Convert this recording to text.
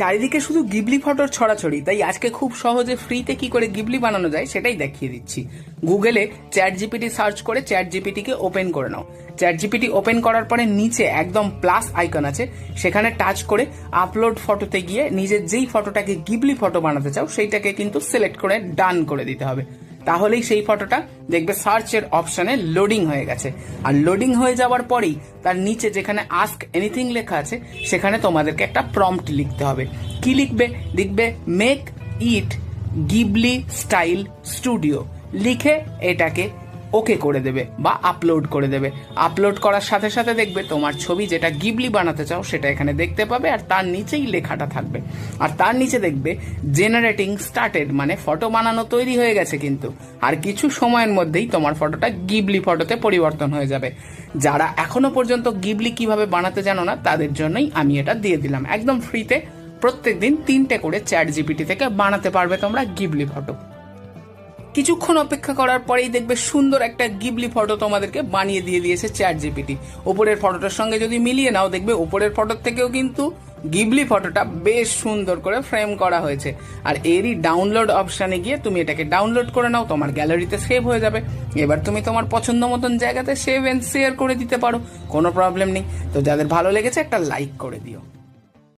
চারিদিকে শুধু গিবলি ফটোর ছড়াছড়ি, তাই আজকে খুব সহজে ফ্রিতে কি করে গিবলি বানানো যায় সেটাই দেখিয়ে দিচ্ছি। গুগলে চ্যাট জিপিটি সার্চ করে চ্যাট জিপিটিকে ওপেন করে নাও। চ্যাট জিপিটি ওপেন করার পরে নিচে একদম প্লাস আইকন আছে, সেখানে টাচ করে আপলোড ফটোতে গিয়ে নিজের যেই ফটোটাকে গিবলি ফটো বানাতে চাও সেইটাকে কিন্তু সিলেক্ট করে ডান করে দিতে হবে। তাহলেই সেই ফটোটা দেখবে সার্চের অপশনে লোডিং হয়ে গেছে। আর লোডিং হয়ে যাওয়ার পরেই তার নিচে যেখানে আস্ক এনিথিং লেখা আছে সেখানে তোমাদেরকে একটা প্রম্পট লিখতে হবে। কি লিখবে? লিখবে make it Ghibli style studio. লিখে এটাকে ওকে করে দেবে বা আপলোড করে দেবে। আপলোড করার সাথে সাথে দেখবে তোমার ছবি যেটা গিবলি বানাতে চাও সেটা এখানে দেখতে পাবে, আর তার নিচেই লেখাটা থাকবে। আর তার নিচে দেখবে জেনারেটিং স্টার্টেড, মানে ফটো বানানো তৈরি হয়ে গেছে কিন্তু। আর কিছু সময়ের মধ্যেই তোমার ফটোটা গিবলি ফটোতে পরিবর্তন হয়ে যাবে। যারা এখনো পর্যন্ত গিবলি কিভাবে বানাতে জানো না তাদের জন্যই আমি এটা দিয়ে দিলাম একদম ফ্রিতে। প্রত্যেকদিন 3টে করে চ্যাট জিপিটি থেকে বানাতে পারবে তোমরা গিবলি ফটো। কিছুক্ষণ অপেক্ষা করার পরেই দেখবে সুন্দর একটা গিবলি ফটো তোমাদেরকে বানিয়ে দিয়ে দিয়েছে চ্যাট জিপিটি। ওপরের ফটোটার সঙ্গে যদি মিলিয়ে নাও দেখবে ওপরের ফটোর থেকেও কিন্তু গিবলি ফটোটা বেশ সুন্দর করে ফ্রেম করা হয়েছে। আর এরই ডাউনলোড অপশানে গিয়ে তুমি এটাকে ডাউনলোড করে নাও, তোমার গ্যালারিতে সেভ হয়ে যাবে। এবার তুমি তোমার পছন্দ মতন জায়গাতে সেভ এন্ড শেয়ার করে দিতে পারো, কোনো প্রবলেম নেই। তো যাদের ভালো লেগেছে একটা লাইক করে দিও।